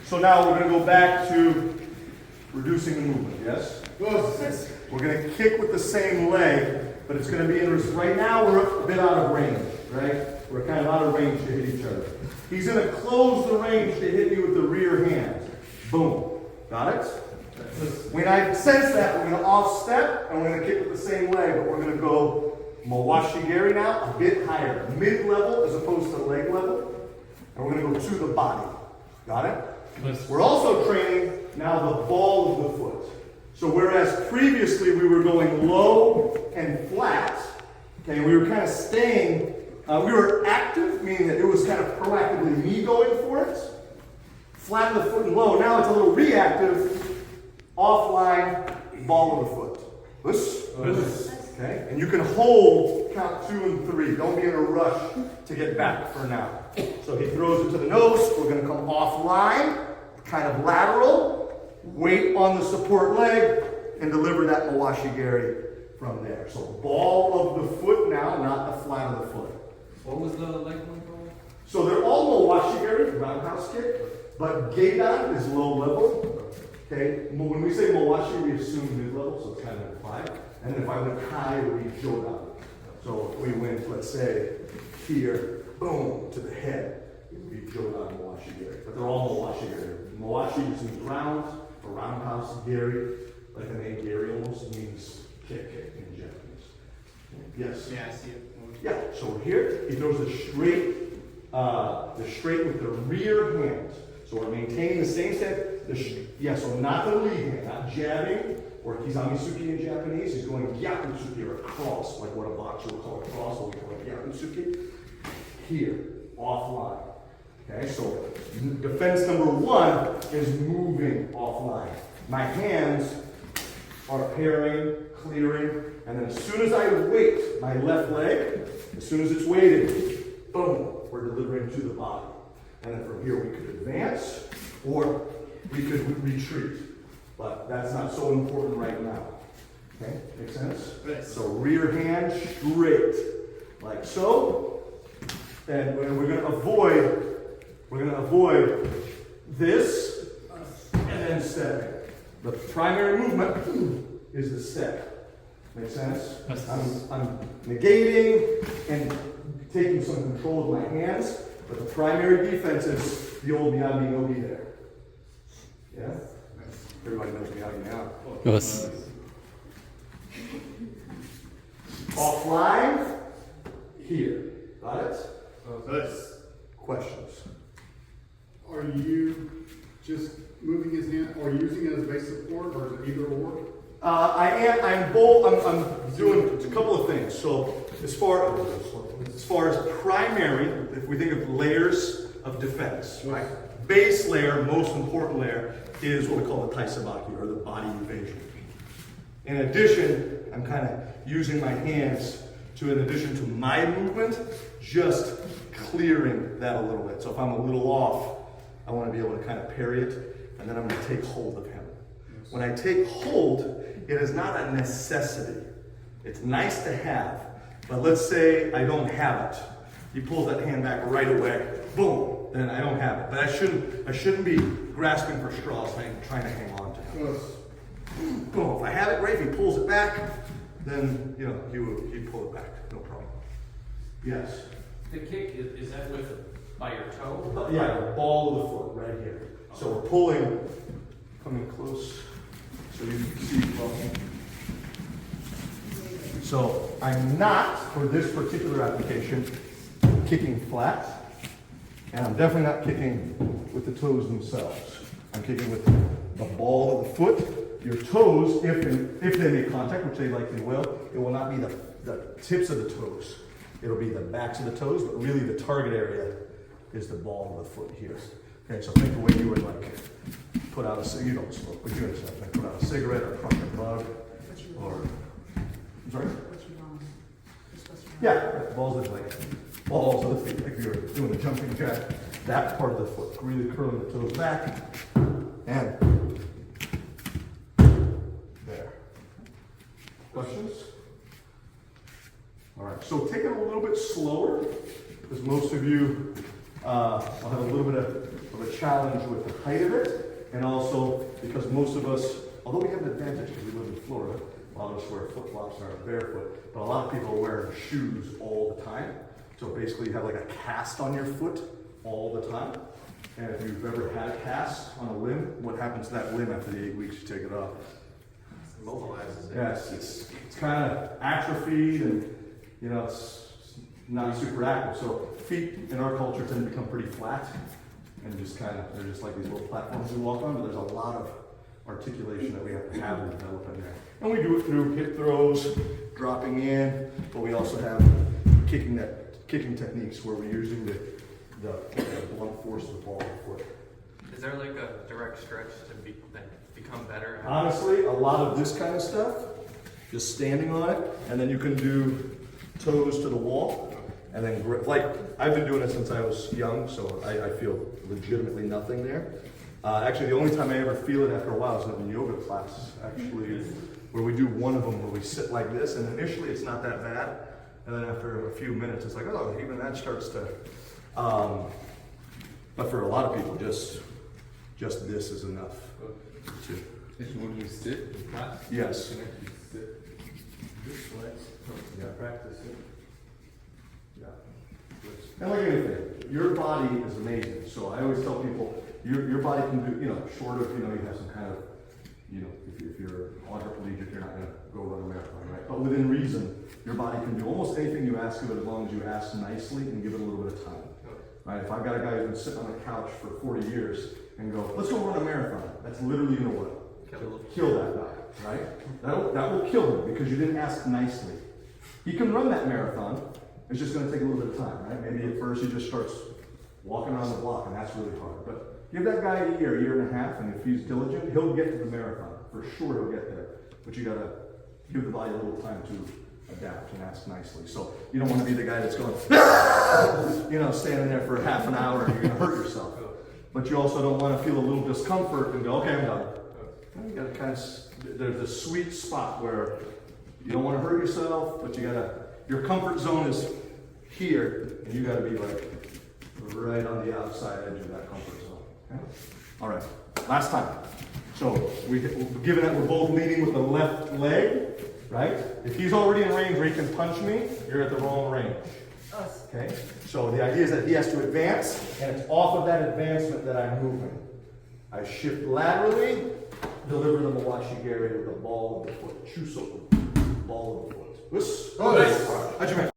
So now we're going to go back to reducing the movement, yes? We're going to kick with the same leg, but it's going to be in right now we're a bit out of range, right? We're kind of out of range to hit each other. He's going to close the range to hit me with the rear hand. Boom. Got it? When I sense that, we're going to off step and we're going to kick with the same leg, but we're going to go Mawashi Geri now, a bit higher, mid-level as opposed to leg level. And we're going to go to the body. Got it? We're also training now the ball of the foot. So whereas previously we were going low and flat, okay, we were kind of staying, we were active, meaning that it was kind of proactively me going for it. Flat of the foot and low. Now it's a little reactive, offline, ball of the foot. This. Okay, and you can hold, count 2 and 3. Don't be in a rush to get back for now. So he throws it to the nose. We're going to come offline, kind of lateral, weight on the support leg, and deliver that Mawashi Geri from there. So ball of the foot now, not the flat of the foot. What was the leg one called? So they're all Mawashi Geri, roundhouse kick, but Geidan is low level. Okay, when we say Mawashi, we assume mid-level, so it's kind of implied. And then if I went high, it would be Jodan. So if we went, let's say, here, boom, to the head, it would be Jodan Mawashi Geri. But they're all Mawashi Geri. Mawashi is in round, or roundhouse Geri, like the name Geri almost means kick in Japanese. Yes? Yeah, I see it. Yeah, so we're here, he throws the straight with the rear hand. So we're maintaining the same step. So not the lead hand, not jabbing, or kizami-suki in Japanese. He's going gyakutsuki, or a cross, like what a boxer would call a cross, or we call it gyakutsuki. Here, offline. Okay, so defense number 1 is moving offline. My hands are pairing, clearing, and then as soon as I weight my left leg, as soon as it's weighted, boom, we're delivering to the body. And then from here we could advance, or we could retreat. But that's not so important right now. Okay, make sense? Yes. So rear hand straight, like so. And we're going to avoid this and then stepping. The primary movement is the step. Make sense? I'm negating and taking some control of my hands, but the primary defense is the old Miyagi no gi there. Yeah? Everybody knows Miyagi now. Yes. Offline, here. Got it? Questions? Are you just moving his hand, or using it as base support, or is it either or? I'm both. I'm doing a couple of things. So as far as primary, if we think of layers of defense, right? Base layer, most important layer, is what we call the taisabaki, or the body evasion. In addition, I'm kind of using my hands to, in addition to my movement, just clearing that a little bit. So if I'm a little off, I want to be able to kind of parry it, and then I'm going to take hold of him. When I take hold, it is not a necessity. It's nice to have, but let's say I don't have it. He pulls that hand back right away, boom, then I don't have it. But I shouldn't be grasping for straws, trying to hang on to him. Boom, if I have it, great. If he pulls it back, then, he'd pull it back, no problem. Yes? The kick, is that by your toe? Yeah, the ball of the foot, right here. So we're pulling, coming close, so you can see well. So I'm not, for this particular application, kicking flat, and I'm definitely not kicking with the toes themselves. I'm kicking with the ball of the foot. Your toes, if they make contact, which they likely will, it will not be the tips of the toes. It'll be the backs of the toes, but really the target area is the ball of the foot here. Okay, so think the way you would put out you don't smoke, but you understand, like put out a cigarette or crush a bug, or, I'm sorry? Yeah, balls of the feet, like you're doing a jumping jack, that part of the foot, really curling the toes back, and there. Questions? All right, so take it a little bit slower, because most of you I'll have a little bit of a challenge with the height of it, and also because most of us, although we have an advantage because we live in Florida, a lot of us wear flip-flops and are barefoot, but a lot of people are wearing shoes all the time. So basically you have like a cast on your foot all the time. And if you've ever had a cast on a limb, what happens to that limb after the 8 weeks you take it off? It mobilizes it. Yes, it's kind of atrophied and, you know, it's not super active. So feet in our culture tend to become pretty flat and just kind of, they're just like these little platforms we walk on, but there's a lot of articulation that we have to have and develop in there. And we do it through hip throws, dropping in, but we also have kicking techniques where we're using the blunt force of the ball of the foot. Is there like a direct stretch to become better? Honestly, a lot of this kind of stuff, just standing on it, and then you can do toes to the wall, and then like I've been doing it since I was young, so I feel legitimately nothing there. Actually, the only time I ever feel it after a while is in yoga class, actually, where we do one of them where we sit like this, and initially it's not that bad, and then after a few minutes it's like, oh, even that starts to. But for a lot of people, just this is enough. When you sit in class, Yes. you can actually sit this way. Yeah. Practice it. Yeah. And like anything, your body is amazing. So I always tell people, your body can do, you know, short of, you know, you have some kind of, you know, if you're quadriplegic, you're not going to go run a marathon, right? But within reason, your body can do almost anything you ask of it as long as you ask nicely and give it a little bit of time. Right? If I've got a guy who's been sitting on the couch for 40 years and go, let's go run a marathon, that's literally going to what? Kill that guy, right? That will kill him because you didn't ask nicely. He can run that marathon, it's just going to take a little bit of time, right? Maybe at first he just starts walking around the block and that's really hard. But give that guy a year and a half, and if he's diligent, he'll get to the marathon. For sure he'll get there. But you got to give the body a little time to adapt and ask nicely. So you don't want to be the guy that's going, you know, standing there for half an hour and you're going to hurt yourself. But you also don't want to feel a little discomfort and go, okay, I'm done. You got to kind of, there's a sweet spot where you don't want to hurt yourself, but you got to, your comfort zone is here, and you got to be like right on the outside edge of that comfort zone. Okay? All right, last time. So given that we're both leading with the left leg, right? If he's already in range where he can punch me, you're at the wrong range. Okay? So the idea is that he has to advance, and it's off of that advancement that I'm moving. I shift laterally, deliver the Mawashi Geri with the ball of the foot. Chusoku, ball of the foot. This. Oh, nice. How'd you make?